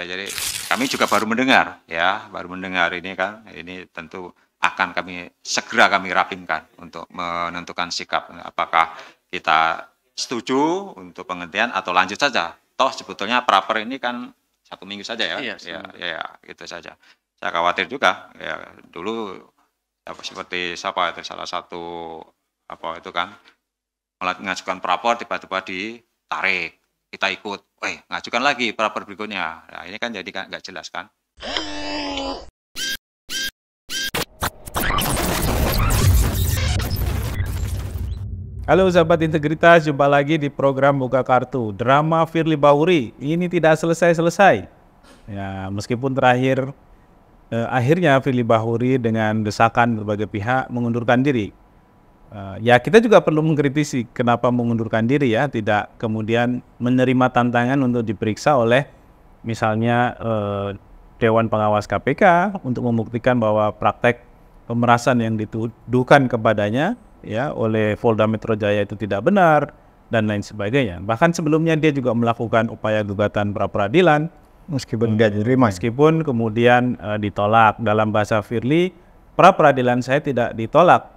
jadi kami juga baru mendengar ya, baru mendengar ini kan, ini tentu akan segera kami rapimkan untuk menentukan sikap apakah kita setuju untuk penghentian atau lanjut saja. Toh sebetulnya praper ini kan 1 minggu saja ya. Iya, Ya, gitu saja. Saya khawatir juga ya dulu seperti siapa itu salah satu apa itu kan mengajukan prapor tiba-tiba ditarik, kita ikut, ngajukan lagi prapor berikutnya. Nah ini kan jadi nggak jelas kan. Halo sahabat integritas, jumpa lagi di program Buka Kartu. Drama Firly Bahuri ini tidak selesai-selesai. Ya, meskipun akhirnya Firly Bahuri dengan desakan berbagai pihak mengundurkan diri. Ya kita juga perlu mengkritisi kenapa mengundurkan diri ya, tidak kemudian menerima tantangan untuk diperiksa oleh misalnya Dewan Pengawas KPK untuk membuktikan bahwa praktek pemerasan yang dituduhkan kepadanya ya oleh Polda Metro Jaya itu tidak benar dan lain sebagainya. Bahkan sebelumnya dia juga melakukan upaya gugatan pra peradilan meskipun tidak diterima, meskipun kemudian ditolak. Dalam bahasa Firly, pra peradilan saya tidak ditolak,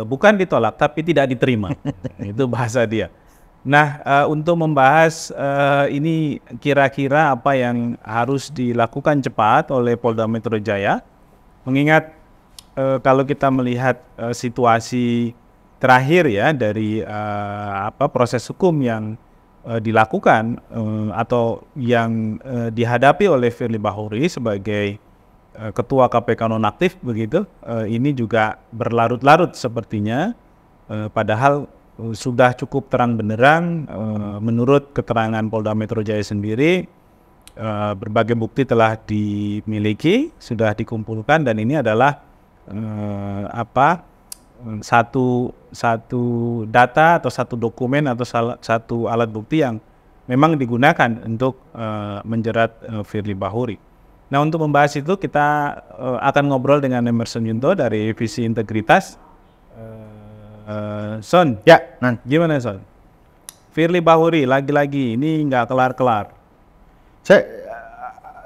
bukan ditolak tapi tidak diterima. Itu bahasa dia. Nah, untuk membahas ini kira-kira apa yang harus dilakukan cepat oleh Polda Metro Jaya, mengingat kalau kita melihat situasi terakhir ya dari proses hukum yang dilakukan atau yang dihadapi oleh Firly Bahuri sebagai Ketua KPK nonaktif begitu, ini juga berlarut-larut sepertinya, padahal sudah cukup terang benderang menurut keterangan Polda Metro Jaya sendiri. Berbagai bukti telah dimiliki, sudah dikumpulkan dan ini adalah satu data atau satu dokumen atau satu alat bukti yang memang digunakan untuk menjerat Firly Bahuri. Nah, untuk membahas itu kita akan ngobrol dengan Emerson Yunto dari Visi Integritas. Son, ya, gimana Son? Firly Bahuri lagi-lagi ini nggak kelar-kelar.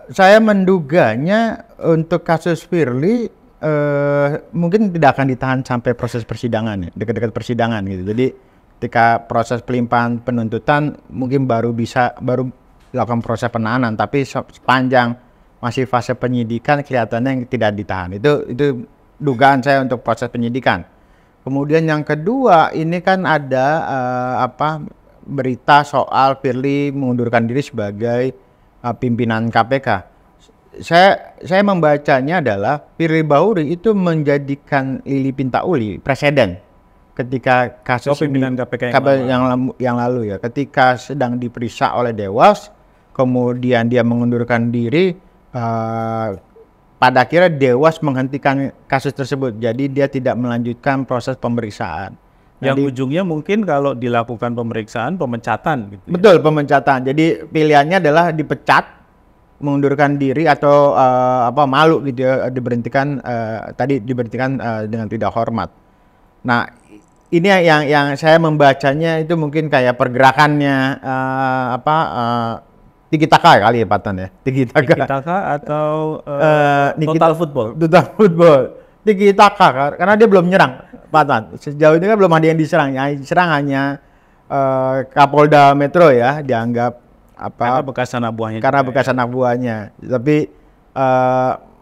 Saya menduganya untuk kasus Firly mungkin tidak akan ditahan sampai proses persidangan, ya, dekat-dekat persidangan gitu. Jadi ketika proses pelimpahan penuntutan mungkin baru dilakukan proses penahanan, tapi sepanjang masih fase penyidikan kelihatannya yang tidak ditahan. Itu dugaan saya untuk proses penyidikan. Kemudian yang kedua, ini kan ada berita soal Firly mengundurkan diri sebagai pimpinan KPK. Saya membacanya adalah Firly Bahuri itu menjadikan Lili Pintauli presiden ketika kasus pimpinan KPK yang lalu ya, ketika sedang diperiksa oleh Dewas, kemudian dia mengundurkan diri, pada akhirnya Dewas menghentikan kasus tersebut, jadi dia tidak melanjutkan proses pemeriksaan. Yang ujungnya mungkin kalau dilakukan pemeriksaan pemecatan gitu ya? Betul, pemecatan. Jadi pilihannya adalah dipecat, mengundurkan diri atau malu gitu ya, diberhentikan dengan tidak hormat. Nah, ini yang saya membacanya itu mungkin kayak pergerakannya Tiki Taka kali ya Patan ya. Tiki Taka atau Total Football. Tiki Taka karena dia belum nyerang Patan. Sejauh ini kan belum ada yang diserang. Yang diserang hanya Kapolda Metro ya, dianggap karena bekas anak buahnya. Karena bekas anak buahnya. Tapi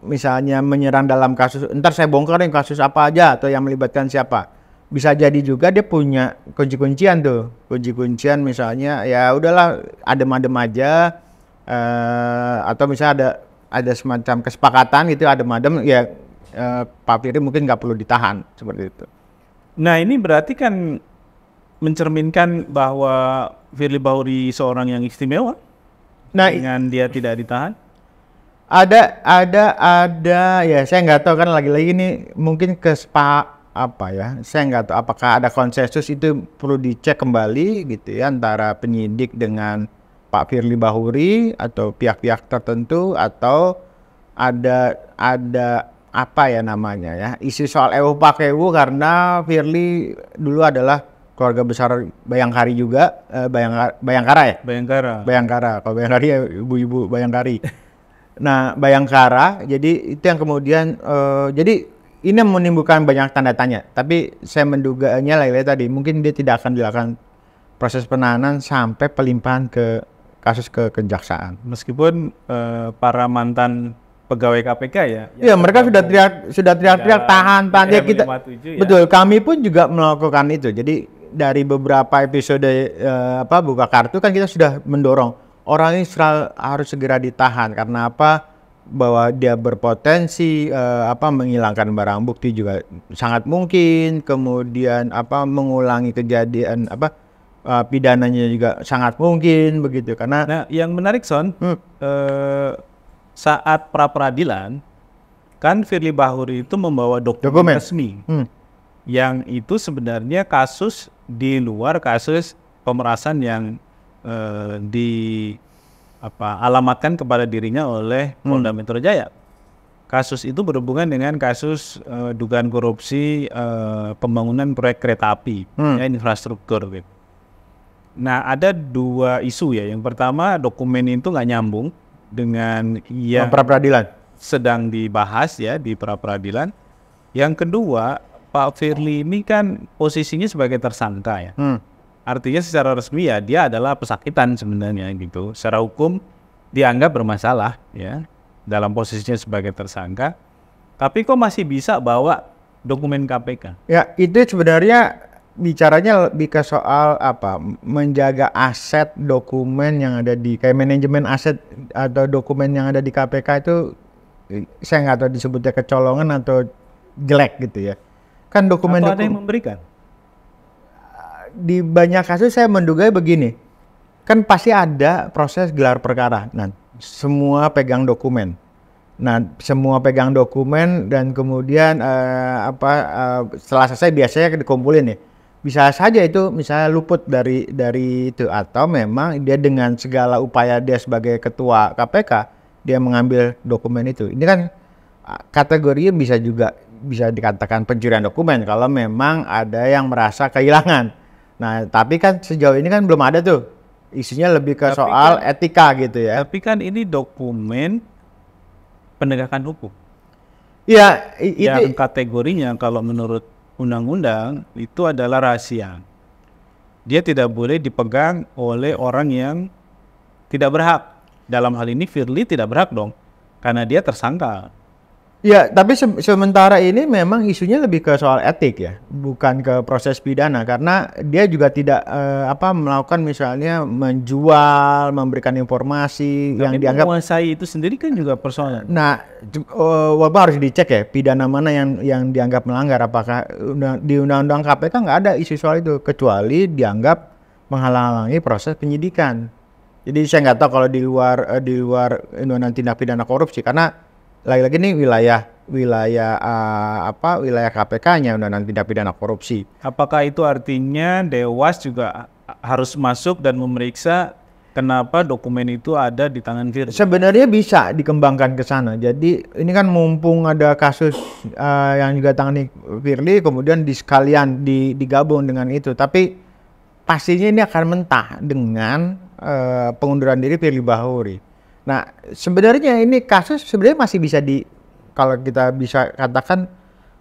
misalnya menyerang dalam kasus, ntar saya bongkar yang kasus apa aja atau yang melibatkan siapa. Bisa jadi juga dia punya kunci-kuncian tuh. Kunci-kuncian misalnya ya udahlah adem-adem aja, atau misalnya ada semacam kesepakatan gitu adem-adem ya, Pak Firly mungkin nggak perlu ditahan seperti itu. Nah, ini berarti kan mencerminkan bahwa Firly Bahuri seorang yang istimewa. Nah, dengan dia tidak ditahan. Ada ya, saya nggak tahu kan lagi-lagi ini mungkin saya nggak tahu apakah ada konsensus, itu perlu dicek kembali gitu ya antara penyidik dengan Pak Firly Bahuri atau pihak-pihak tertentu, atau ada apa ya namanya ya, isu soal ewu pakewu karena Firly dulu adalah keluarga besar Bayangkari juga, Bayangkara ya? Bayangkara. Bayangkara, kalau Bayangkari ya ibu-ibu Bayangkari. Nah, Bayangkara, jadi itu yang kemudian, jadi ini menimbulkan banyak tanda tanya. Tapi saya menduganya lagi tadi, mungkin dia tidak akan dilakukan proses penahanan sampai pelimpahan ke kasus ke kejaksaan. Meskipun para mantan pegawai KPK ya. Iya, mereka sudah teriak-teriak tahan. Ya kita, 57 ya. betul. Kami pun juga melakukan itu. Jadi dari beberapa episode buka kartu kan kita sudah mendorong orang ini harus segera ditahan karena apa? Bahwa dia berpotensi menghilangkan barang bukti juga sangat mungkin, kemudian mengulangi kejadian pidananya juga sangat mungkin begitu karena. Nah, yang menarik Son, saat pra peradilan kan Firly Bahuri itu membawa dokumen resmi yang itu sebenarnya kasus di luar kasus pemerasan yang alamatkan kepada dirinya oleh Polda Metro Jaya. Kasus itu berhubungan dengan kasus dugaan korupsi pembangunan proyek kereta api, infrastruktur. Gitu. Nah, ada dua isu ya. Yang pertama, dokumen itu nggak nyambung dengan yang pra peradilan sedang dibahas ya di pra peradilan. Yang kedua, Pak Firly ini kan posisinya sebagai tersangka ya. Artinya secara resmi ya dia adalah pesakitan sebenarnya gitu. Secara hukum dianggap bermasalah ya dalam posisinya sebagai tersangka. Tapi kok masih bisa bawa dokumen KPK? Ya itu sebenarnya bicaranya lebih ke soal menjaga aset dokumen yang ada di kayak manajemen aset atau dokumen yang ada di KPK itu saya nggak tahu disebutnya kecolongan atau jelek gitu ya. Kan dokumen atau ada yang memberikan? Di banyak kasus saya menduga begini, kan pasti ada proses gelar perkara. Nah, semua pegang dokumen. Dan kemudian setelah selesai biasanya dikumpulin ya. Bisa saja itu misalnya luput dari itu atau memang dia dengan segala upaya dia sebagai ketua KPK dia mengambil dokumen itu. Ini kan kategorinya bisa dikatakan pencurian dokumen kalau memang ada yang merasa kehilangan. Nah, tapi kan sejauh ini kan belum ada tuh. Isunya lebih ke soal etika gitu ya. Tapi kan ini dokumen penegakan hukum. Iya, yang kategorinya kalau menurut undang-undang itu adalah rahasia. Dia tidak boleh dipegang oleh orang yang tidak berhak. Dalam hal ini Firly tidak berhak dong, karena dia tersangka. Ya, tapi sementara ini memang isunya lebih ke soal etik ya, bukan ke proses pidana karena dia juga tidak melakukan misalnya menjual, memberikan informasi yang dianggap menguasai itu sendiri kan juga persoalan. Nah, wabah harus dicek ya, pidana mana yang dianggap melanggar, apakah di undang-undang KPK nggak ada isu soal itu kecuali dianggap menghalang-halangi proses penyidikan. Jadi saya nggak tahu kalau di luar undang-undang tindak pidana korupsi karena lagi-lagi ini wilayah KPK-nya undang-undang tindak pidana korupsi. Apakah itu artinya Dewas juga harus masuk dan memeriksa kenapa dokumen itu ada di tangan Firly? Sebenarnya bisa dikembangkan ke sana. Jadi ini kan mumpung ada kasus yang juga tangani Firly, kemudian sekalian digabung dengan itu. Tapi pastinya ini akan mentah dengan pengunduran diri Firly Bahuri. Nah, sebenarnya ini kasus sebenarnya masih bisa kalau kita bisa katakan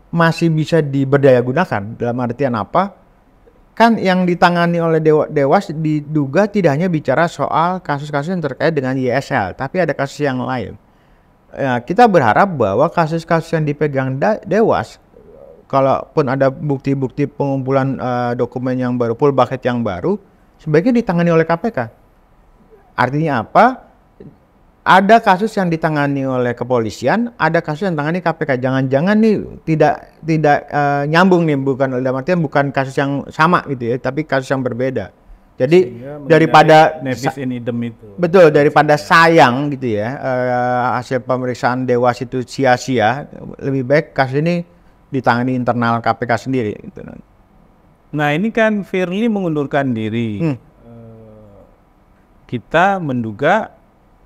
masih bisa diberdaya gunakan. Dalam artian apa? Kan yang ditangani oleh Dewas diduga tidak hanya bicara soal kasus-kasus yang terkait dengan YSL, tapi ada kasus yang lain. Ya, kita berharap bahwa kasus-kasus yang dipegang Dewas, kalaupun ada bukti-bukti pengumpulan dokumen yang baru, full bucket yang baru, sebaiknya ditangani oleh KPK. Artinya apa? Ada kasus yang ditangani oleh kepolisian, ada kasus yang ditangani KPK. Jangan-jangan nih tidak nyambung nih, bukan kasus yang sama gitu ya, tapi kasus yang berbeda. Jadi daripada betul daripada sayang gitu ya hasil pemeriksaan Dewas itu sia-sia, lebih baik kasus ini ditangani internal KPK sendiri. Gitu. Nah ini kan Firly mengundurkan diri. Kita menduga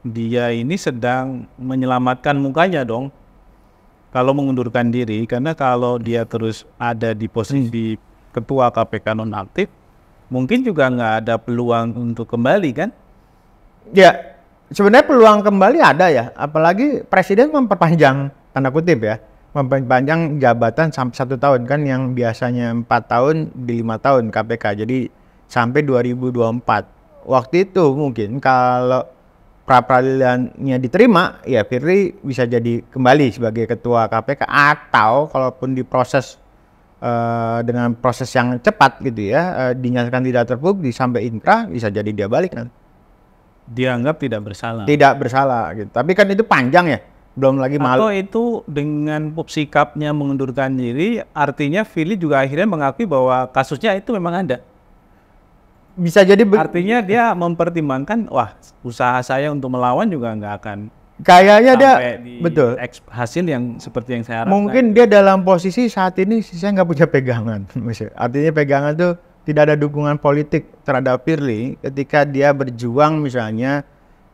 dia ini sedang menyelamatkan mukanya dong kalau mengundurkan diri, karena kalau dia terus ada di posisi ketua KPK nonaktif, mungkin juga nggak ada peluang untuk kembali kan? Ya, sebenarnya peluang kembali ada ya, apalagi presiden memperpanjang tanda kutip ya, memperpanjang jabatan sampai 1 tahun kan, yang biasanya 4 tahun di 5 tahun KPK, jadi sampai 2024. Waktu itu mungkin kalau pra peradilannya diterima, ya Firly bisa jadi kembali sebagai ketua KPK, atau kalaupun diproses dengan proses yang cepat gitu ya, dinyatakan tidak terbukti sampai inkrah, bisa jadi dia balik kan. Dianggap tidak bersalah. Tidak bersalah gitu. Tapi kan itu panjang ya, belum lagi Atau itu dengan sikapnya mengundurkan diri, artinya Firly juga akhirnya mengakui bahwa kasusnya itu memang ada. bisa jadi Artinya dia mempertimbangkan, wah usaha saya untuk melawan juga nggak akan kayaknya dia sampai di betul. hasil yang seperti yang saya harapkan. Mungkin dia dalam posisi saat ini saya nggak punya pegangan. Artinya pegangan tuh tidak ada dukungan politik terhadap Firly ketika dia berjuang misalnya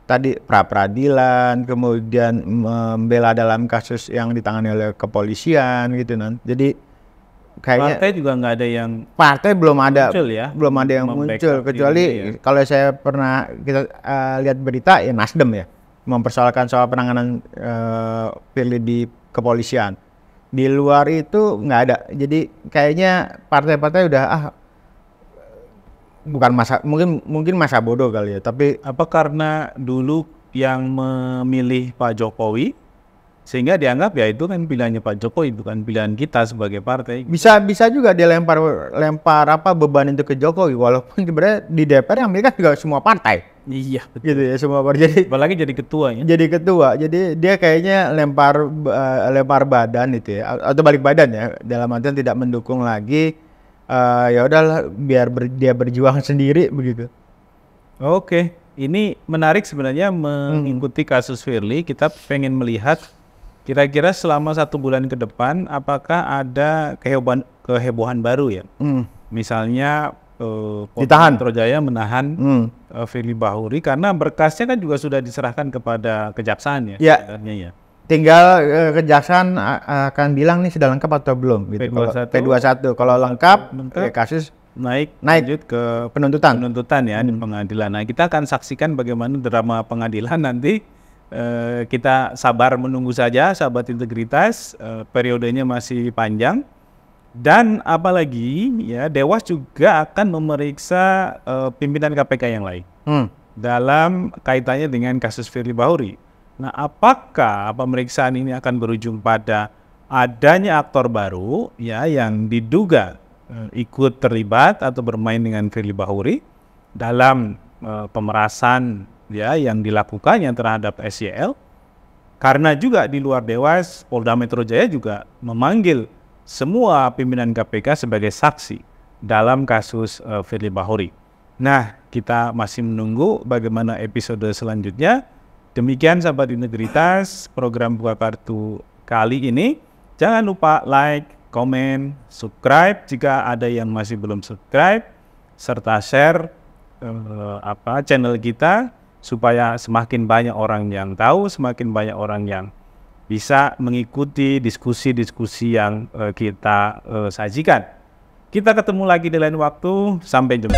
tadi pra peradilan, kemudian membela dalam kasus yang ditangani oleh kepolisian gitu kan. Jadi kayaknya partai juga nggak ada yang partai belum ada muncul ya, belum ada yang muncul kecuali kalau saya pernah kita lihat berita ya Nasdem ya mempersoalkan soal penanganan Firly di kepolisian. Di luar itu nggak ada. Jadi kayaknya partai-partai udah bukan masa, mungkin masa bodoh kali ya, tapi apa karena dulu yang memilih Pak Jokowi sehingga dianggap ya itu kan pilihannya Pak Jokowi, bukan pilihan kita sebagai partai. bisa juga dia lempar apa beban itu ke Jokowi, walaupun sebenarnya di DPR yang mereka juga semua partai. Iya, betul. Gitu ya, semua partai. Jadi Apalagi jadi ketua ya. jadi ketua, jadi dia kayaknya lempar badan itu ya, atau balik badan ya, dalam artian tidak mendukung lagi. Ya udahlah biar dia berjuang sendiri begitu. Oke, ini menarik sebenarnya mengikuti kasus Firly. Kita pengen melihat kira-kira selama 1 bulan ke depan apakah ada kehebohan baru ya. Misalnya Polda Metro Jaya menahan Firly Bahuri karena berkasnya kan juga sudah diserahkan kepada kejaksaan ya. Ya. Sebenarnya ya. Tinggal kejaksaan akan bilang nih sudah lengkap atau belum gitu. P21 kalau lengkap kasus naik lanjut ke penuntutan ya di pengadilan. Nah, kita akan saksikan bagaimana drama pengadilan nanti. Kita sabar menunggu saja, sahabat integritas. Periodenya masih panjang. Dan apalagi ya Dewas juga akan memeriksa pimpinan KPK yang lain dalam kaitannya dengan kasus Firly Bahuri. Nah, apakah pemeriksaan ini akan berujung pada adanya aktor baru ya yang diduga ikut terlibat atau bermain dengan Firly Bahuri dalam pemerasan ya yang dilakukannya terhadap SYL? Karena juga di luar Dewas, Polda Metro Jaya juga memanggil semua pimpinan KPK sebagai saksi dalam kasus Firly Bahuri. Nah, kita masih menunggu bagaimana episode selanjutnya. Demikian sahabat integritas program Buka Kartu kali ini. Jangan lupa like, komen, subscribe jika ada yang masih belum subscribe, serta share channel kita supaya semakin banyak orang yang tahu, semakin banyak orang yang bisa mengikuti diskusi-diskusi yang kita sajikan. Kita ketemu lagi di lain waktu. Sampai jumpa.